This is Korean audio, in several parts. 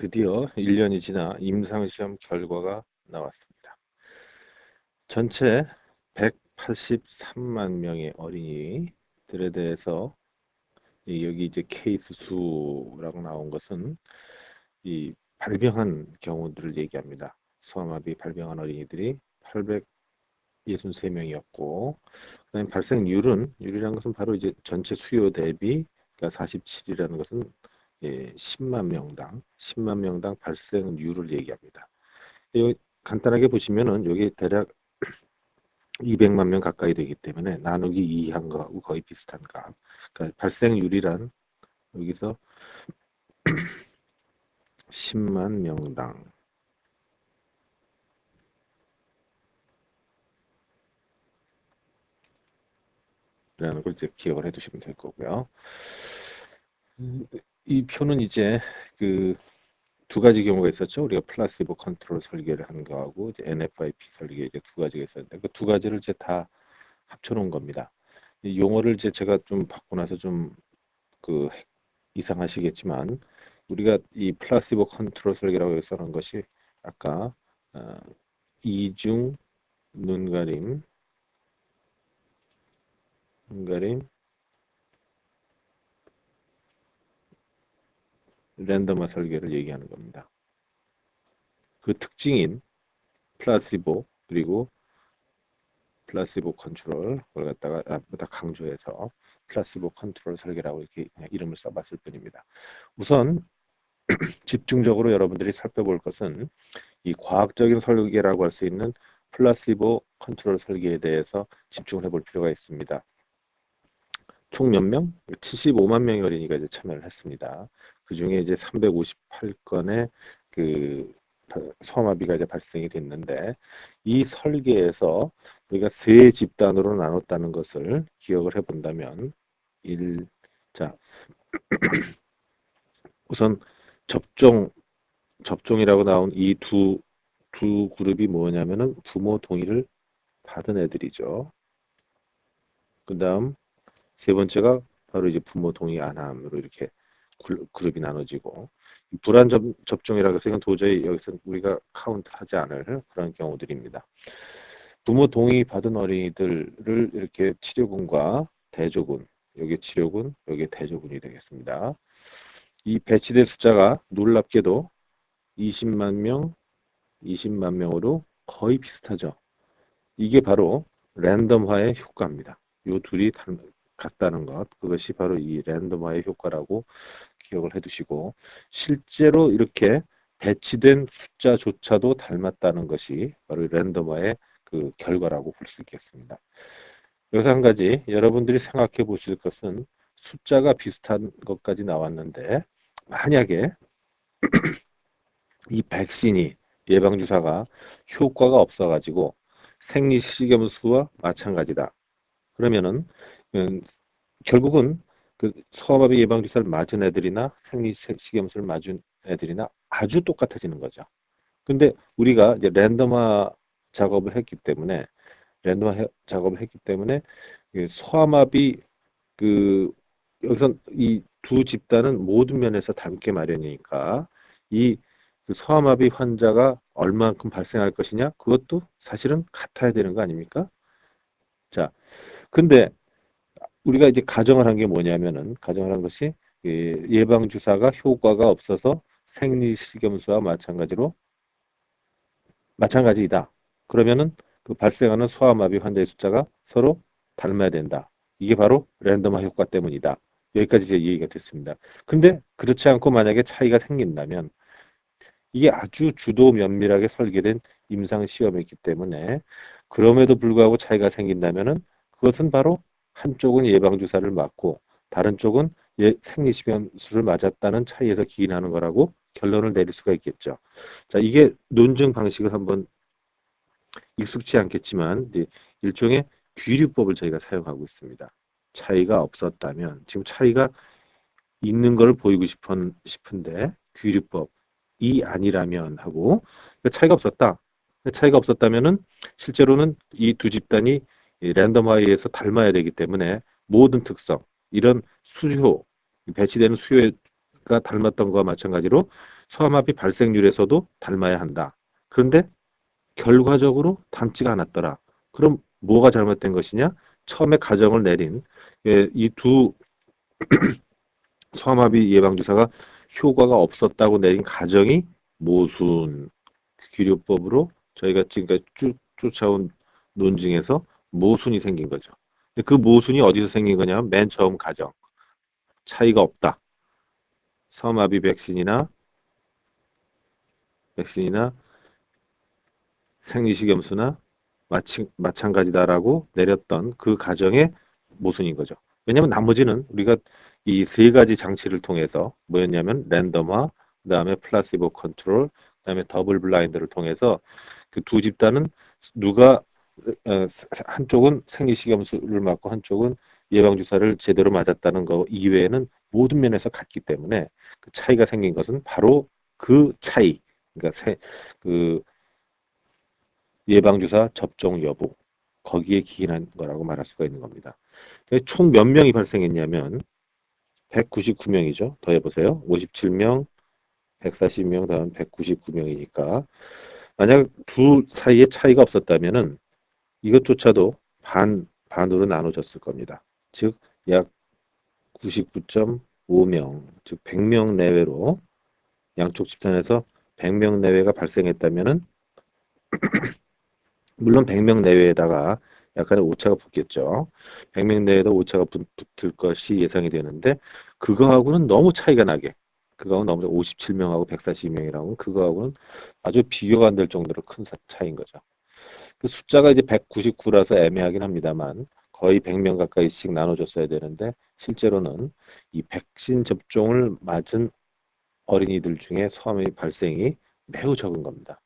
드디어 1년이 지나 임상시험 결과가 나왔습니다. 전체 183만 명의 어린이들에 대해서 여기 이제 케이스 수라고 나온 것은 이 발병한 경우들을 얘기합니다. 소아마비 발병한 어린이들이 863명이었고, 그다음에 발생률이라는 것은 바로 이제 전체 수요 대비, 그러니까 47이라는 것은 10만 명당 발생률을 얘기합니다. 여기 간단하게 보시면은 여기 대략 200만 명 가까이 되기 때문에 나누기 2한 거하고 거의 비슷한 값. 그러니까 발생률이란 여기서 10만 명당 라는 걸 이제 기억을 해 두시면 될 거고요. 이 표는 이제 그 두 가지 경우가 있었죠. 우리가 플라시보 컨트롤 설계를 한 거하고 이제 NFIP 설계 이제 두 가지가 있었는데 그 두 가지를 이제 다 합쳐놓은 겁니다. 이 용어를 이제 제가 좀 받고 나서 좀 그 이상하시겠지만 우리가 이 플라시보 컨트롤 설계라고 써놓은 것이 아까 이중 눈가림 랜덤화 설계를 얘기하는 겁니다. 그 특징인 플라시보 그리고 플라시보 컨트롤 을 갖다가 다 강조해서 플라시보 컨트롤 설계라고 이렇게 이름을 써봤을 뿐입니다. 우선 집중적으로 여러분들이 살펴볼 것은 이 과학적인 설계라고 할 수 있는 플라시보 컨트롤 설계에 대해서 집중을 해볼 필요가 있습니다. 총 몇 명? 75만 명의 어린이가 이제 참여를 했습니다. 그 중에 이제 358건의 그 소아마비가 이제 발생이 됐는데 이 설계에서 우리가 세 집단으로 나눴다는 것을 기억을 해본다면 자 우선 접종이라고 나온 이 두 그룹이 뭐냐면은 부모 동의를 받은 애들이죠. 그 다음 세 번째가 바로 이제 부모 동의 안 함으로 이렇게 그룹이 나눠지고 불안 접종이라고 해서 이건 도저히 여기서 우리가 카운트하지 않을 그런 경우들입니다. 부모 동의 받은 어린이들을 이렇게 치료군과 대조군, 여기 치료군, 여기 대조군이 되겠습니다. 이 배치된 숫자가 놀랍게도 20만 명, 20만 명으로 거의 비슷하죠. 이게 바로 랜덤화의 효과입니다. 이 둘이 같다는 것, 그것이 바로 이 랜덤화의 효과라고 기억을 해두시고 실제로 이렇게 배치된 숫자조차도 닮았다는 것이 바로 랜덤화의 그 결과라고 볼 수 있겠습니다. 여기서 한 가지 여러분들이 생각해 보실 것은 숫자가 비슷한 것까지 나왔는데 만약에 이 백신이 예방주사가 효과가 없어가지고 생리식염수와 마찬가지다. 그러면은 결국은 그 소아마비 예방주사를 맞은 애들이나 생리식염수를 맞은 애들이나 아주 똑같아지는 거죠. 근데 우리가 이제 랜덤화 작업을 했기 때문에 소아마비 그 여기서 이 두 집단은 모든 면에서 닮게 마련이니까 그 소아마비 환자가 얼만큼 발생할 것이냐 그것도 사실은 같아야 되는 거 아닙니까? 자, 근데 우리가 이제 가정을 한 게 뭐냐면은 가정을 한 것이 예방 주사가 효과가 없어서 생리식염수와 마찬가지이다. 그러면은 그 발생하는 소아마비 환자의 숫자가 서로 닮아야 된다. 이게 바로 랜덤화 효과 때문이다. 여기까지 이제 얘기가 됐습니다. 근데 그렇지 않고 만약에 차이가 생긴다면 이게 아주 주도 면밀하게 설계된 임상 시험이기 때문에 그럼에도 불구하고 차이가 생긴다면은 그것은 바로 한쪽은 예방 주사를 맞고 다른 쪽은 생리식염수를 맞았다는 차이에서 기인하는 거라고 결론을 내릴 수가 있겠죠. 자, 이게 논증 방식을 한번 익숙치 않겠지만 일종의 귀류법을 저희가 사용하고 있습니다. 차이가 없었다면 지금 차이가 있는 걸 보이고 싶은데 귀류법이 아니라면 하고 차이가 없었다. 차이가 없었다면은 실제로는 이 두 집단이 랜덤화에 의해서 닮아야 되기 때문에 모든 특성, 이런 배치되는 수요의 아까 닮았던 거와 마찬가지로 소아마비 발생률에서도 닮아야 한다. 그런데 결과적으로 닮지가 않았더라. 그럼 뭐가 잘못된 것이냐? 처음에 가정을 내린 이 두 소아마비 예방주사가 효과가 없었다고 내린 가정이 모순 기료법으로 저희가 지금까지 쭉 쫓아온 논증에서 모순이 생긴 거죠. 근데 그 모순이 어디서 생긴 거냐면 맨 처음 가정. 차이가 없다. 소아마비 백신이나 생리식염수나 마찬가지다라고 내렸던 그 가정의 모순인 거죠. 왜냐하면 나머지는 우리가 이 세 가지 장치를 통해서 뭐였냐면 랜덤화, 그다음에 플라시보 컨트롤, 그다음에 더블 블라인드를 통해서 그 두 집단은 누가 한쪽은 생리식염수를 맞고 한쪽은 예방주사를 제대로 맞았다는 거 이외에는 모든 면에서 같기 때문에 그 차이가 생긴 것은 바로 그 차이, 그러니까 그 예방주사 접종 여부 거기에 기인한 거라고 말할 수가 있는 겁니다. 총 몇 명이 발생했냐면 199명이죠. 더해보세요. 57명, 140명, 다음 199명이니까 만약 둘 사이에 차이가 없었다면은 이것조차도 반으로 나눠졌을 겁니다. 즉 약 99.5명, 즉 100명 내외로 양쪽 집단에서 100명 내외가 발생했다면은 물론 100명 내외에다가 약간의 오차가 붙겠죠. 100명 내에도 오차가 붙을 것이 예상이 되는데 그거하고는 너무 차이가 나게 그거하고는 너무 57명하고 142명이라고 그거하고는 아주 비교가 안 될 정도로 큰 차이인 거죠. 그 숫자가 이제 199라서 애매하긴 합니다만 거의 100명 가까이씩 나눠줬어야 되는데 실제로는 이 백신 접종을 맞은 어린이들 중에 소아암의 발생이 매우 적은 겁니다.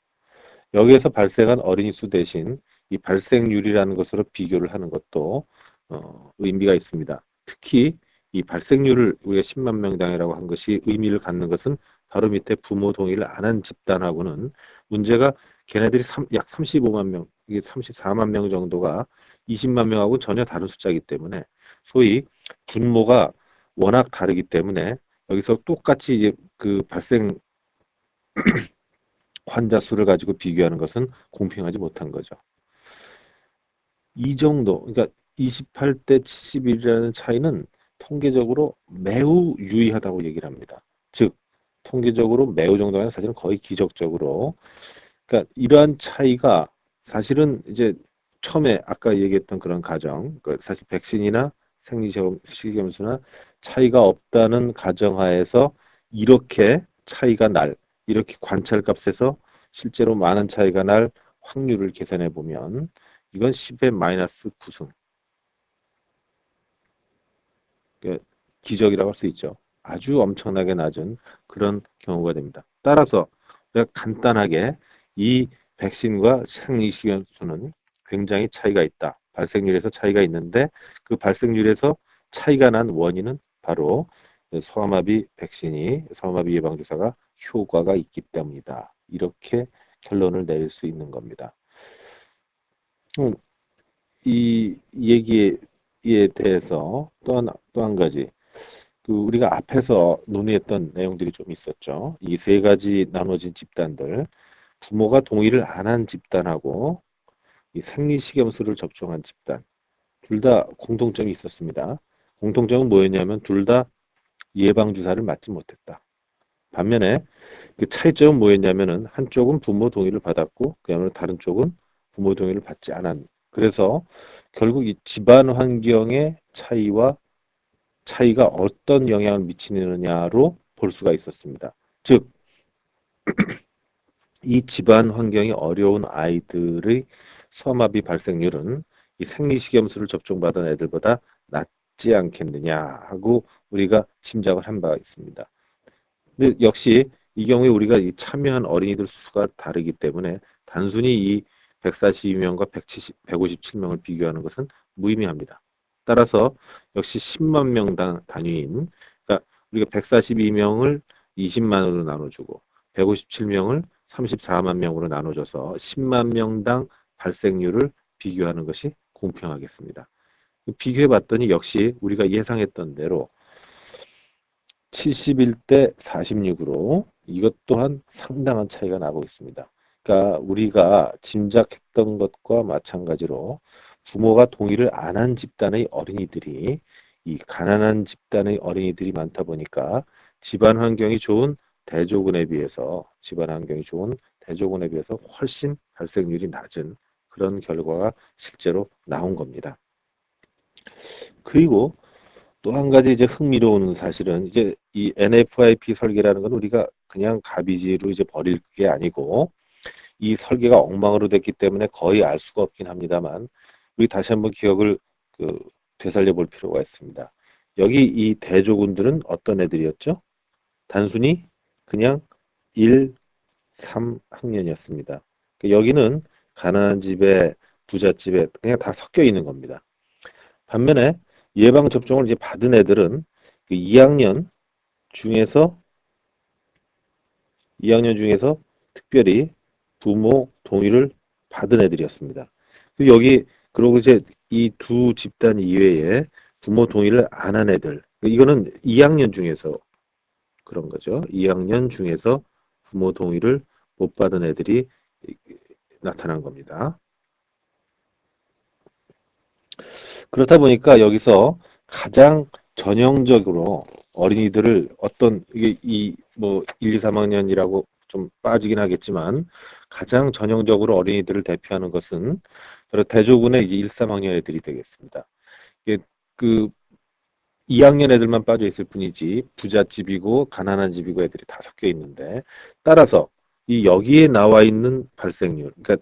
여기에서 발생한 어린이 수 대신 이 발생률이라는 것으로 비교를 하는 것도 의미가 있습니다. 특히 이 발생률을 우리가 10만 명당이라고 한 것이 의미를 갖는 것은 바로 밑에 부모 동의를 안 한 집단하고는 문제가 걔네들이 약 35만 명, 이게 34만 명 정도가 20만 명하고 전혀 다른 숫자이기 때문에 소위 분모가 워낙 다르기 때문에 여기서 똑같이 이제 그 발생 환자 수를 가지고 비교하는 것은 공평하지 못한 거죠. 이 정도, 그러니까 28대 71이라는 차이는 통계적으로 매우 유의하다고 얘기를 합니다. 즉, 통계적으로 매우 정도가 아니라 사실은 거의 기적적으로. 그러니까 이러한 차이가 사실은 이제 처음에 아까 얘기했던 그런 가정, 사실 백신이나 생리식염수나 차이가 없다는 가정하에서 이렇게 차이가 이렇게 관찰값에서 실제로 많은 차이가 날 확률을 계산해 보면 이건 10의 마이너스 9승. 그러니까 기적이라고 할 수 있죠. 아주 엄청나게 낮은 그런 경우가 됩니다. 따라서 우리가 간단하게 이 백신과 생리식염수는 굉장히 차이가 있다. 발생률에서 차이가 있는데 그 발생률에서 차이가 난 원인은 바로 소아마비 예방주사가 효과가 있기 때문이다. 이렇게 결론을 내릴 수 있는 겁니다. 이 얘기에 대해서 또 한 가지 그 우리가 앞에서 논의했던 내용들이 좀 있었죠. 이 세 가지 나눠진 집단들 부모가 동의를 안 한 집단하고 이 생리식염수를 접종한 집단 둘 다 공통점이 있었습니다. 공통점은 뭐였냐면 둘 다 예방주사를 맞지 못했다. 반면에 그 차이점은 뭐였냐면은 한쪽은 부모 동의를 받았고 그야말로 다른 쪽은 부모 동의를 받지 않았. 그래서 결국 이 집안 환경의 차이가 어떤 영향을 미치느냐로 볼 수가 있었습니다. 즉, 이 집안 환경이 어려운 아이들의 소아마비 발생률은 이 생리식염수를 접종받은 애들보다 낮지 않겠느냐 하고 우리가 짐작을 한 바가 있습니다. 근데 역시 이 경우에 우리가 이 참여한 어린이들 수가 다르기 때문에 단순히 이 142명과 157명을 비교하는 것은 무의미합니다. 따라서 역시 10만 명 단위인 그러니까 우리가 142명을 20만으로 나눠주고 157명을 34만 명으로 나눠줘서 10만 명당 발생률을 비교하는 것이 공평하겠습니다. 비교해 봤더니 역시 우리가 예상했던 대로 71대 46으로 이것 또한 상당한 차이가 나고 있습니다. 그러니까 우리가 짐작했던 것과 마찬가지로 부모가 동의를 안 한 집단의 어린이들이 이 가난한 집단의 어린이들이 많다 보니까 집안 환경이 좋은 대조군에 비해서 집안 환경이 좋은 대조군에 비해서 훨씬 발생률이 낮은 그런 결과가 실제로 나온 겁니다. 그리고 또 한 가지 이제 흥미로운 사실은 이제 이 NFIP 설계라는 건 우리가 그냥 가비지로 이제 버릴 게 아니고 이 설계가 엉망으로 됐기 때문에 거의 알 수가 없긴 합니다만 우리 다시 한번 기억을 그 되살려 볼 필요가 있습니다. 여기 이 대조군들은 어떤 애들이었죠? 단순히 그냥 1, 3학년이었습니다. 여기는 가난한 집에 부잣집에 그냥 다 섞여 있는 겁니다. 반면에 예방 접종을 이제 받은 애들은 그 2학년 중에서 특별히 부모 동의를 받은 애들이었습니다. 그리고 이제 이 두 집단 이외에 부모 동의를 안 한 애들, 이거는 2학년 중에서 그런 거죠. 2학년 중에서 부모 동의를 못 받은 애들이 나타난 겁니다. 그렇다 보니까 여기서 가장 전형적으로 어린이들을 어떤 이게 이 뭐 1, 2, 3학년이라고 좀 빠지긴 하겠지만 가장 전형적으로 어린이들을 대표하는 것은 바로 대조군의 이제 1, 3학년 애들이 되겠습니다. 이게 그 2학년 애들만 빠져 있을 뿐이지 부잣집이고 가난한 집이고 애들이 다 섞여 있는데 따라서 이 여기에 나와 있는 발생률 그러니까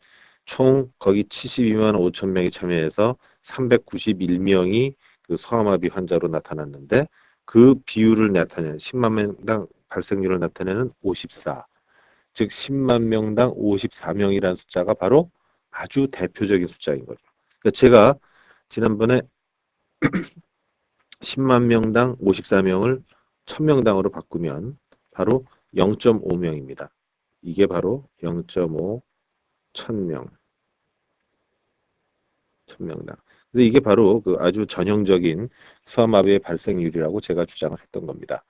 총 거기 72만 5천 명이 참여해서 391명이 그 소아마비 환자로 나타났는데 그 비율을 나타내는 10만 명당 발생률을 나타내는 54, 즉 10만 명당 54명이라는 숫자가 바로 아주 대표적인 숫자인 거죠. 그러니까 제가 지난번에 10만 명당 54명을 1000명당으로 바꾸면 바로 0.5명입니다. 이게 바로 0.5 1000명, 1000명당. 근데 이게 바로 그 아주 전형적인 소아마비의 발생률이라고 제가 주장을 했던 겁니다.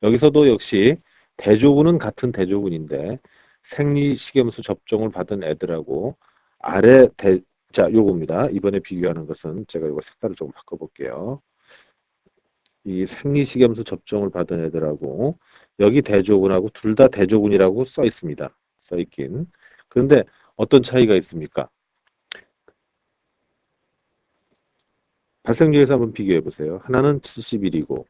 여기서도 역시 대조군은 같은 대조군인데 생리식염수 접종을 받은 애들하고 아래 대, 자, 요겁니다. 이번에 비교하는 것은 제가 이거 색깔을 좀 바꿔볼게요. 이 생리식염수 접종을 받은 애들하고 여기 대조군하고 둘 다 대조군이라고 써 있습니다. 써 있긴. 그런데 어떤 차이가 있습니까? 발생률에서 한번 비교해 보세요. 하나는 71이고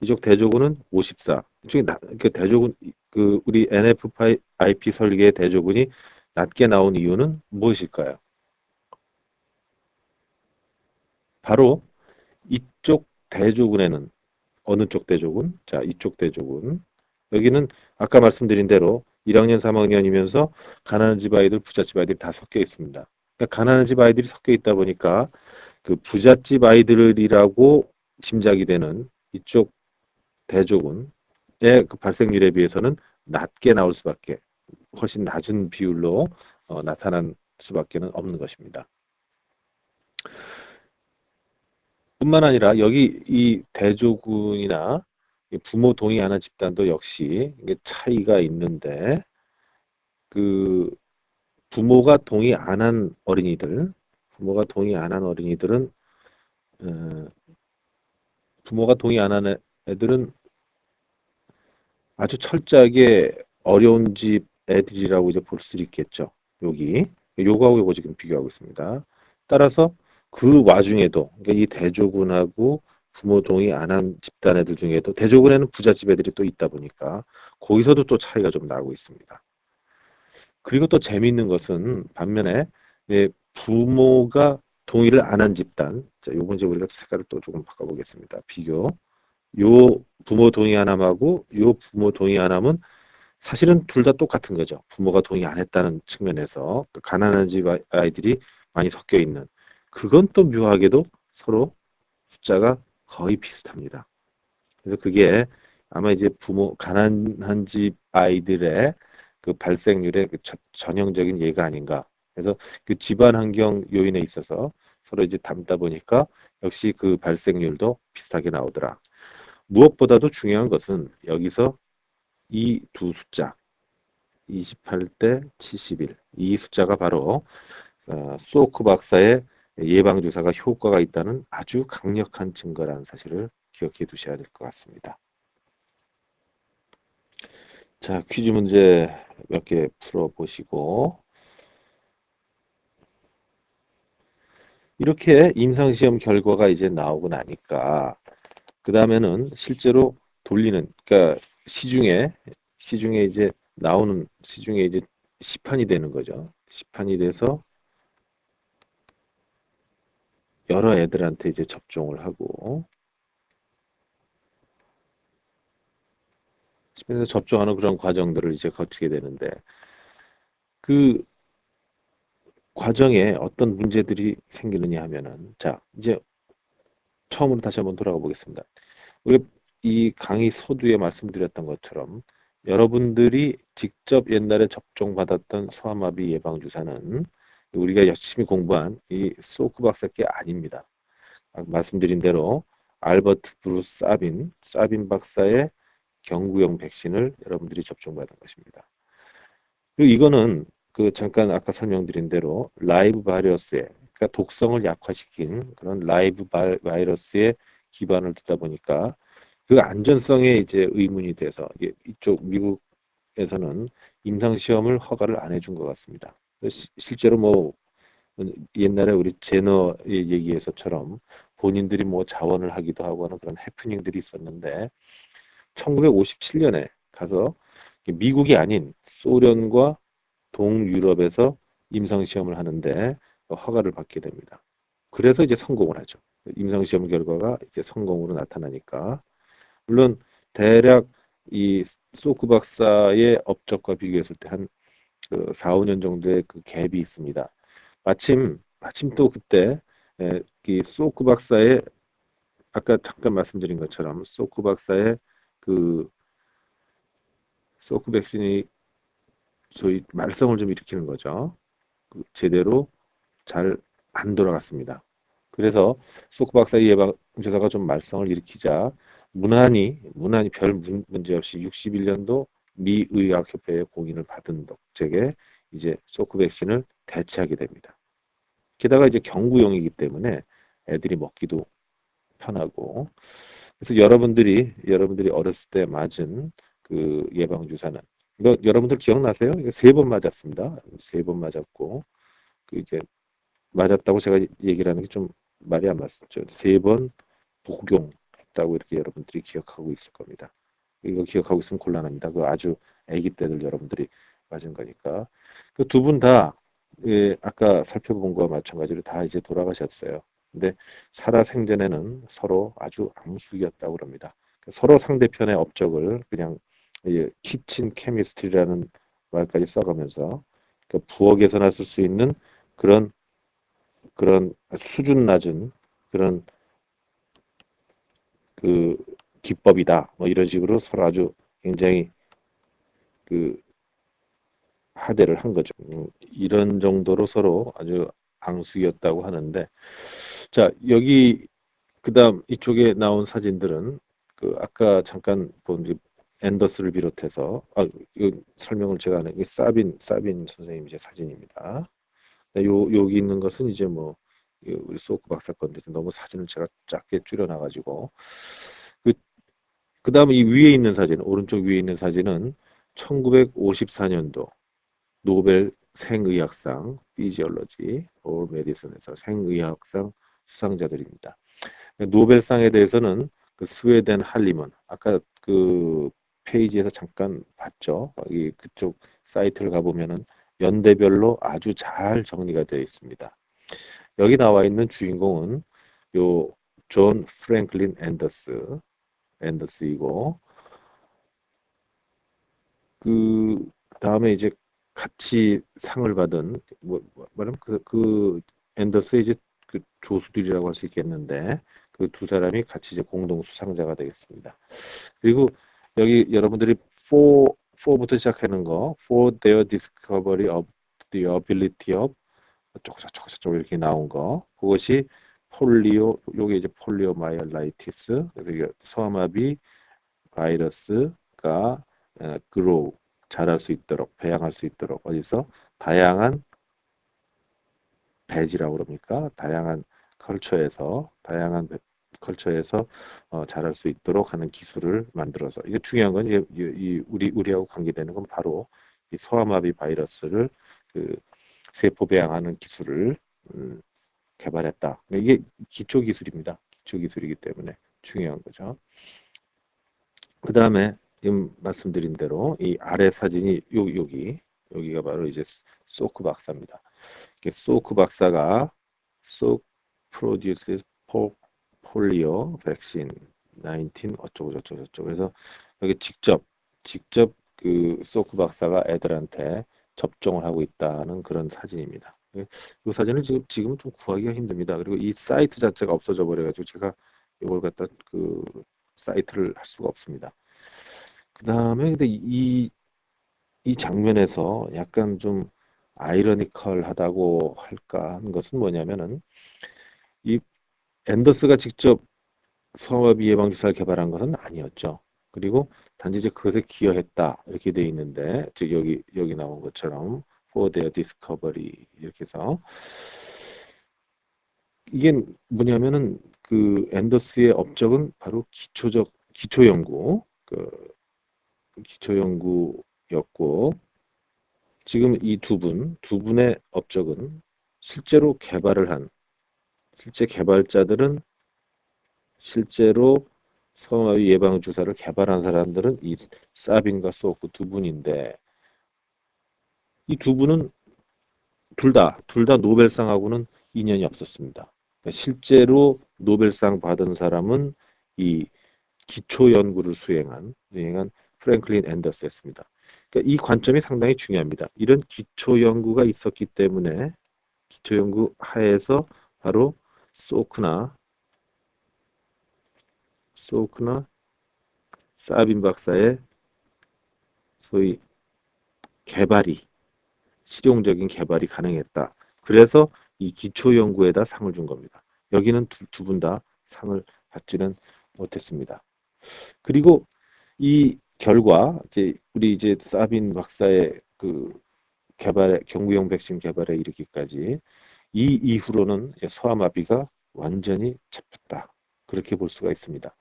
이쪽 대조군은 54. 이쪽에 그 대조군 그 우리 NFIP 설계의 대조군이 낮게 나온 이유는 무엇일까요? 바로 이쪽 대조군에는 어느 쪽 대조군? 자, 이쪽 대조군. 여기는 아까 말씀드린 대로 1학년, 3학년이면서 가난한 집 아이들, 부잣집 아이들이 다 섞여 있습니다. 그러니까 가난한 집 아이들이 섞여 있다 보니까 그 부잣집 아이들이라고 짐작이 되는 이쪽 대조군의 그 발생률에 비해서는 낮게 나올 수밖에, 훨씬 낮은 비율로 나타난 수밖에는 없는 것입니다. 뿐만 아니라 여기 이 대조군이나 부모 동의하는 집단도 역시 이게 차이가 있는데 그 부모가 동의 안 한 어린이들, 부모가 동의 안 한 어린이들은 어, 부모가 동의 안 한 애들은 아주 철저하게 어려운 집 애들이라고 이제 볼 수 있겠죠. 여기 요거하고 요거 지금 비교하고 있습니다. 따라서 그 와중에도 그러니까 이 대조군하고 부모 동의 안 한 집단 애들 중에도 대조군에는 부잣집 애들이 또 있다 보니까 거기서도 또 차이가 좀 나고 있습니다. 그리고 또 재미있는 것은 반면에 예, 부모가 동의를 안 한 집단, 자, 요번 이제 우리가 색깔을 또 조금 바꿔보겠습니다. 비교. 요 부모 동의 안 함하고 요 부모 동의 안 함은 사실은 둘 다 똑같은 거죠. 부모가 동의 안 했다는 측면에서 그 가난한 집 아이들이 많이 섞여 있는 그건 또 묘하게도 서로 숫자가 거의 비슷합니다. 그래서 그게 아마 이제 가난한 집 아이들의 그 발생률의 그 전형적인 예가 아닌가. 그래서 그 집안 환경 요인에 있어서 서로 이제 닮다 보니까 역시 그 발생률도 비슷하게 나오더라. 무엇보다도 중요한 것은 여기서 이 두 숫자 28대 71 이 숫자가 바로 소크 박사의 예방주사가 효과가 있다는 아주 강력한 증거라는 사실을 기억해 두셔야 될 것 같습니다. 자, 퀴즈 문제 몇 개 풀어보시고 이렇게 임상시험 결과가 이제 나오고 나니까 그 다음에는 실제로 돌리는 그러니까 시중에 이제 나오는 시중에 이제 시판이 되는 거죠. 시판이 돼서 여러 애들한테 이제 접종을 하고 시판에서 접종하는 그런 과정들을 이제 거치게 되는데 그 과정에 어떤 문제들이 생기느냐 하면은 자 이제 처음으로 다시 한번 돌아가 보겠습니다. 우리 이 강의 서두에 말씀드렸던 것처럼 여러분들이 직접 옛날에 접종받았던 소아마비 예방주사는 우리가 열심히 공부한 이 소크 박사 게 아닙니다. 말씀드린 대로 알버트 브루스 사빈 박사의 경구용 백신을 여러분들이 접종받은 것입니다. 그리고 이거는 그 잠깐 아까 설명드린 대로 라이브 바이러스에 그러니까 독성을 약화시킨 그런 라이브 바이러스에 기반을 두다 보니까 그 안전성에 이제 의문이 돼서 이쪽 미국에서는 임상 시험을 허가를 안 해준 것 같습니다. 실제로 뭐 옛날에 우리 제너의 얘기에서처럼 본인들이 뭐 자원을 하기도 하고 하는 그런 해프닝들이 있었는데 1957년에 가서 미국이 아닌 소련과 동유럽에서 임상시험을 하는데 허가를 받게 됩니다. 그래서 이제 성공을 하죠. 임상시험 결과가 이제 성공으로 나타나니까. 물론 대략 이 소크 박사의 업적과 비교했을 때 한 그 4, 5년 정도의 그 갭이 있습니다. 마침 또 그때 이 소크 박사의 아까 잠깐 말씀드린 것처럼 소크 박사의 그 소크 백신이 소위 말썽을 좀 일으키는 거죠. 제대로 잘 안 돌아갔습니다. 그래서 소크 박사의 예방주사가 좀 말썽을 일으키자 무난히 별 문제 없이 61년도 미 의학협회의 공인을 받은 덕택에 이제 소크 백신을 대체하게 됩니다. 게다가 이제 경구용이기 때문에 애들이 먹기도 편하고 그래서 여러분들이 어렸을 때 맞은 그 예방주사는 이거 여러분들 기억나세요? 이거 3번 맞았습니다. 3번 맞았고 그 이제 맞았다고 제가 얘기를 하는 게 좀 말이 안 맞죠. 3번 복용했다고 이렇게 여러분들이 기억하고 있을 겁니다. 이거 기억하고 있으면 곤란합니다. 그 아주 아기 때들 여러분들이 맞은 거니까. 그 두 분 다 아까 살펴본 거와 마찬가지로 다 이제 돌아가셨어요. 근데 살아생전에는 서로 아주 앙숙이었다고 그럽니다. 서로 상대편의 업적을 그냥 키친 케미스트리라는 말까지 써가면서 그 부엌에서 났을 수 있는 그런 수준 낮은 그런 그 기법이다. 뭐 이런 식으로 서로 아주 굉장히 그 하대를 한 거죠. 이런 정도로 서로 아주 앙숙이었다고 하는데 자 여기 그다음 이쪽에 나온 사진들은 그 아까 잠깐 본 앤더스를 비롯해서 이 설명을 제가 하는 게 사빈 선생님 이제 사진입니다. 여기 있는 것은 이제 뭐 우리 소크 박사 건데 너무 사진을 제가 작게 줄여놔가지고 그다음에 이 위에 있는 사진 오른쪽 위에 있는 사진은 1954년도 노벨 생의학상 피지올로지 or 메디슨에서 생의학상 수상자들입니다. 노벨상에 대해서는 그 스웨덴 할리먼 아까 그 페이지에서 잠깐 봤죠. 이 그쪽 사이트를 가보면은 연대별로 아주 잘 정리가 되어 있습니다. 여기 나와 있는 주인공은 요 존 프랭클린 앤더스이고 그 다음에 이제 같이 상을 받은 뭐냐면 그 앤더스의 이제 그 조수들이라고 할 수 있겠는데 그 두 사람이 같이 이제 공동 수상자가 되겠습니다. 그리고 여기 여러분들이 4부터 시작하는 거 for their discovery of the ability of 어쩌고 저쩌고 저쩌고 이렇게 나온 거 그것이 폴리오, 요게 이제 폴리오마이엘라이티스, 그래서 이게 소아마비 바이러스가 그로우, 자랄 수 있도록, 배양할 수 있도록 어디서 다양한 배지라고 그럽니까? 다양한 컬처에서 자랄 수 있도록 하는 기술을 만들어서 이게 중요한 건 우리하고 관계되는 건 바로 이 소아마비 바이러스를 그 세포 배양하는 기술을 음, 개발했다. 이게 기초 기술입니다. 기초 기술이기 때문에 중요한 거죠. 그 다음에 지금 말씀드린 대로 이 아래 사진이 여기가 바로 이제 소크 박사입니다. 소크 박사가 소 produces polio vaccine 19 어쩌고 저쩌고 저쩌고 그래서 여기 직접 그 소크 박사가 애들한테 접종을 하고 있다는 그런 사진입니다. 이 사진을 지금은 좀 구하기가 힘듭니다. 그리고 이 사이트 자체가 없어져 버려가지고 제가 이걸 갖다 그 사이트를 할 수가 없습니다. 그 다음에 근데 이 장면에서 약간 좀 아이러니컬하다고 할까 하는 것은 뭐냐면은 이 앤더스가 직접 성화비 예방 주사를 개발한 것은 아니었죠. 그리고 단지 이제 그것에 기여했다 이렇게 돼 있는데 즉 여기 나온 것처럼 for their discovery 이렇게 해서 이게 뭐냐면은 그 앤더스의 업적은 바로 기초 연구 기초 연구였고 지금 이 두 분의 업적은 실제로 실제 개발자들은 실제로 성화위 예방 주사를 개발한 사람들은 이 사빈과 소크 두 분인데 이 두 분은 둘 다 노벨상하고는 인연이 없었습니다. 그러니까 실제로 노벨상 받은 사람은 이 기초 연구를 수행한 프랭클린 앤더스였습니다. 그러니까 이 관점이 상당히 중요합니다. 이런 기초 연구가 있었기 때문에 기초 연구 하에서 바로 소크나 사빈 박사의 소위 실용적인 개발이 가능했다. 그래서 이 기초 연구에다 상을 준 겁니다. 여기는 두 분 다 상을 받지는 못했습니다. 그리고 이 결과 이제 사빈 박사의 그 경구용 백신 개발에 이르기까지 이 이후로는 소아마비가 완전히 잡혔다. 그렇게 볼 수가 있습니다.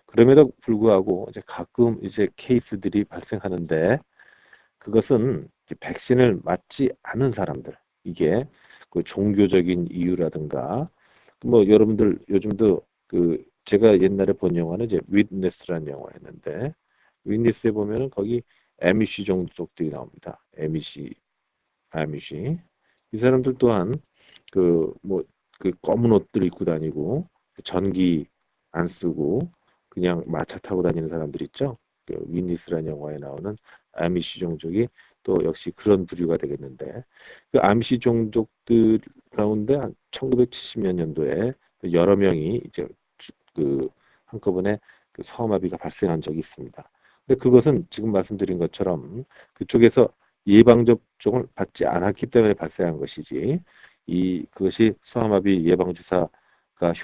그럼에도 불구하고 이제 가끔 이제 케이스들이 발생하는데 그것은 백신을 맞지 않은 사람들 이게 그 종교적인 이유라든가 뭐 여러분들 요즘도 그 제가 옛날에 본 영화는 이제 위트니스라는 영화였는데 위트니스에 보면은 거기 에미시 종족들이 나옵니다. 아미시 이 사람들 또한 그 뭐 그 검은 옷들 입고 다니고 전기 안 쓰고 그냥 마차 타고 다니는 사람들 있죠. 그 위니스라는 영화에 나오는 아미시 종족이 또 역시 그런 부류가 되겠는데 그 아미시 종족들 가운데 한 1970년 년도에 여러 명이 이제 그 한꺼번에 그 소아마비가 발생한 적이 있습니다. 근데 그것은 지금 말씀드린 것처럼 그쪽에서 예방 접종을 받지 않았기 때문에 발생한 것이지 그것이 소아마비 예방 주사가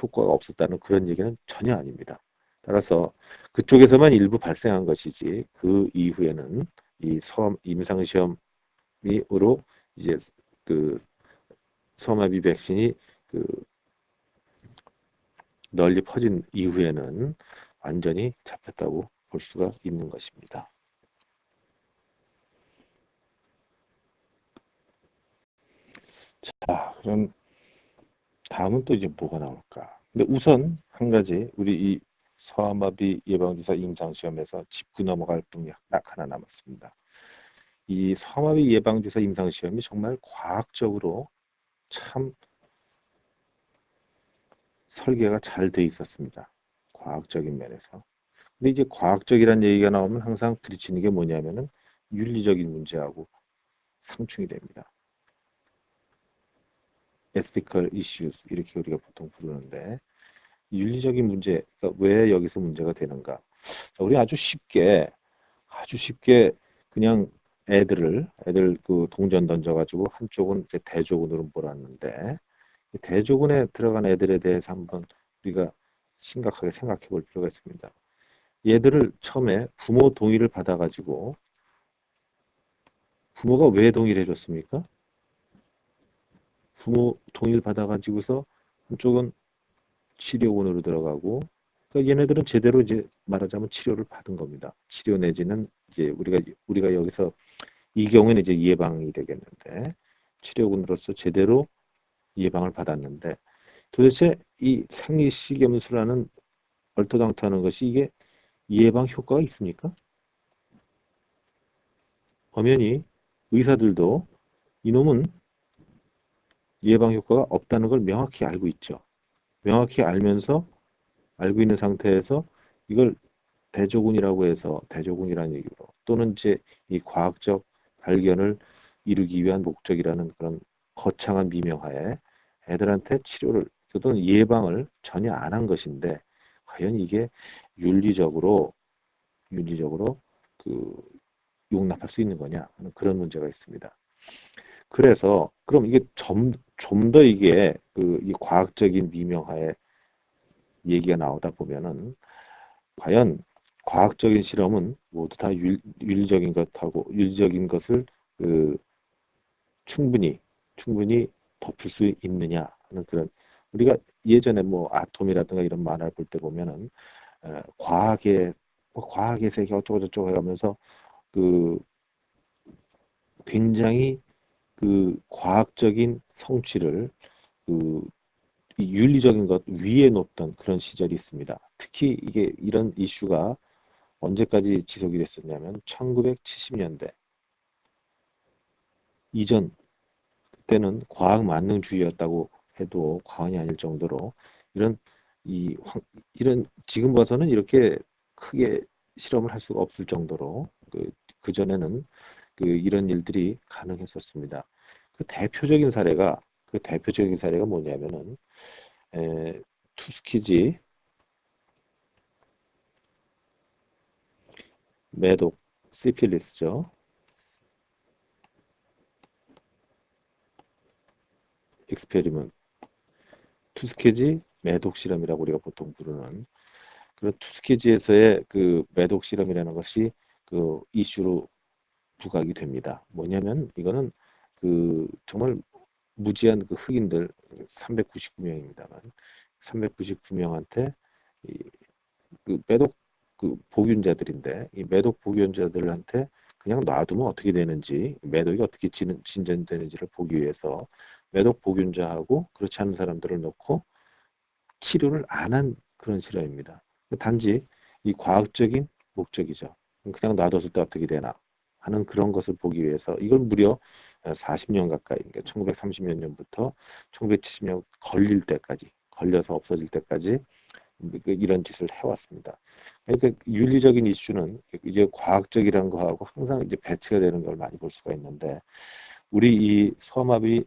효과가 없었다는 그런 얘기는 전혀 아닙니다. 따라서 그쪽에서만 일부 발생한 것이지 그 이후에는 이 임상 시험으로 이제 그 소아마비 백신이 그 널리 퍼진 이후에는 완전히 잡혔다고 볼 수가 있는 것입니다. 자, 그럼 다음은 또 이제 뭐가 나올까? 근데 우선 한 가지 우리 이 소아마비 예방주사 임상시험에서 짚고 넘어갈 분이 딱 하나 남았습니다. 이 소아마비 예방주사 임상시험이 정말 과학적으로 참 설계가 잘 돼 있었습니다. 과학적인 면에서. 근데 이제 과학적이라는 얘기가 나오면 항상 들이치는 게 뭐냐면은 윤리적인 문제하고 상충이 됩니다. ethical issues 이렇게 우리가 보통 부르는데 윤리적인 문제, 그러니까 왜 여기서 문제가 되는가? 우리 아주 쉽게 그냥 애들 그 동전 던져가지고 한쪽은 이제 대조군으로 몰았는데 대조군에 들어간 애들에 대해서 한번 우리가 심각하게 생각해 볼 필요가 있습니다. 얘들을 처음에 부모 동의를 받아가지고 부모가 왜 동의를 해줬습니까? 부모 동의를 받아가지고서 한쪽은 치료원으로 들어가고 그러니까 얘네들은 제대로 이제 말하자면 치료를 받은 겁니다. 치료 내지는 이제 우리가 여기서 이 경우에는 이제 예방이 되겠는데 치료군으로서 제대로 예방을 받았는데 도대체 이 생리식염수라는 얼토당토하는 것이 이게 예방 효과가 있습니까? 엄연히 의사들도 이놈은 예방 효과가 없다는 걸 명확히 알고 있죠. 명확히 알고 있는 상태에서 이걸 대조군이라고 해서 대조군이라는 얘기로 또는 이제 이 과학적 발견을 이루기 위한 목적이라는 그런 거창한 미명하에 애들한테 치료를 또는 예방을 전혀 안 한 것인데 과연 이게 윤리적으로 그 용납할 수 있는 거냐 하는 그런 문제가 있습니다. 그래서 그럼 이게 좀 더 이게 이 과학적인 미명하에 얘기가 나오다 보면은 과연 과학적인 실험은 모두 다 윤리적인 윤리적인 것을 그 충분히 덮을 수 있느냐 하는 그런 우리가 예전에 뭐 아톰이라든가 이런 만화를 볼 때 보면은 과학의 과학의 세계 어쩌고 저쩌고 해가면서 그 굉장히 그 과학적인 성취를 그 윤리적인 것 위에 놓던 그런 시절이 있습니다. 특히 이게 이런 이슈가 언제까지 지속이 됐었냐면 1970년대 이전 그때는 과학 만능주의였다고 해도 과언이 아닐 정도로 이런 이런 지금 봐서는 이렇게 크게 실험을 할 수가 없을 정도로 그 전에는 이런 일들이 가능했었습니다. 그 대표적인 사례가 뭐냐면은 투스키지 매독 시필리스죠. 익스페리먼트 투스케지 매독 실험이라고 우리가 보통 부르는 그런 투스케지에서의 그 매독 실험이라는 것이 그 이슈로 부각이 됩니다. 뭐냐면 이거는 정말 무지한 그 흑인들 399명입니다만 399명한테 그 매독 복균자들인데 이 매독 복균자들한테 그냥 놔두면 어떻게 되는지 매독이 어떻게 진전되는지를 보기 위해서 매독 복균자하고 그렇지 않은 사람들을 놓고 치료를 안 한 그런 실험입니다. 단지 이 과학적인 목적이죠. 그냥 놔뒀을 때 어떻게 되나 하는 그런 것을 보기 위해서 이걸 무려 40년 가까이, 그러니까 1930몇 년부터 1970년 걸려서 없어질 때까지 이런 짓을 해왔습니다. 그러니까 윤리적인 이슈는 이제 과학적이라는 거하고 항상 이제 배치가 되는 걸 많이 볼 수가 있는데 우리 이 소아마비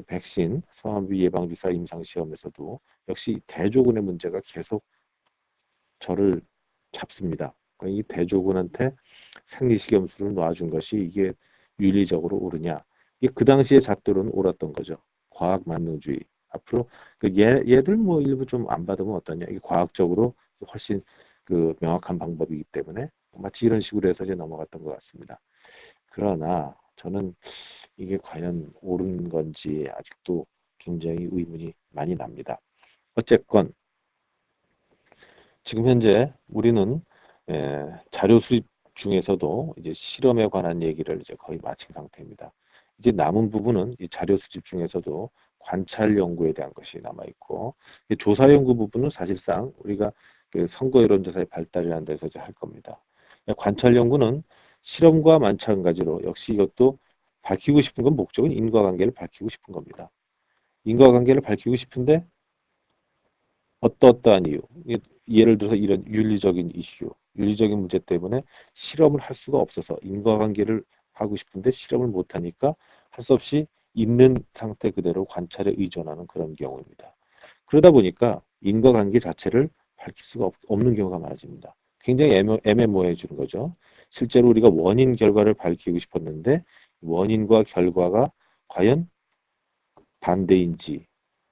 백신, 소아마비 예방주사 임상시험에서도 역시 대조군의 문제가 계속 저를 잡습니다. 이 대조군한테 생리식염수를 놔준 것이 이게 윤리적으로 옳으냐? 이게 그 당시의 잣들은 옳았던 거죠. 과학 만능주의. 앞으로 얘들 뭐 일부 좀 안 받으면 어떠냐? 이게 과학적으로 훨씬 명확한 방법이기 때문에 마치 이런 식으로 해서 이제 넘어갔던 것 같습니다. 그러나 저는 이게 과연 옳은 건지 아직도 굉장히 의문이 많이 납니다. 어쨌건 지금 현재 우리는 자료 수집 중에서도 이제 실험에 관한 얘기를 이제 거의 마친 상태입니다. 이제 남은 부분은 이 자료 수집 중에서도 관찰 연구에 대한 것이 남아 있고 조사 연구 부분은 사실상 우리가 선거 여론조사의 발달이라는 데서 이제 할 겁니다. 관찰 연구는 실험과 마찬가지로 역시 이것도 밝히고 싶은 건 목적은 인과관계를 밝히고 싶은 겁니다. 인과관계를 밝히고 싶은데 어떠한 이유, 예를 들어서 이런 윤리적인 이슈, 윤리적인 문제 때문에 실험을 할 수가 없어서 인과관계를 하고 싶은데 실험을 못하니까 할 수 없이 있는 상태 그대로 관찰에 의존하는 그런 경우입니다. 그러다 보니까 인과관계 자체를 밝힐 수가 없는 경우가 많아집니다. 굉장히 애매모호해지는 거죠. 실제로 우리가 원인 결과를 밝히고 싶었는데 원인과 결과가 과연 반대인지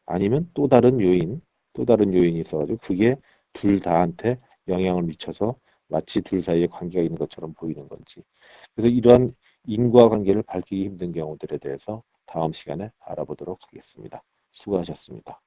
아니면 또 다른 요인이 있어가지고 그게 둘 다한테 영향을 미쳐서 마치 둘 사이에 관계가 있는 것처럼 보이는 건지. 그래서 이러한 인과관계를 밝히기 힘든 경우들에 대해서 다음 시간에 알아보도록 하겠습니다. 수고하셨습니다.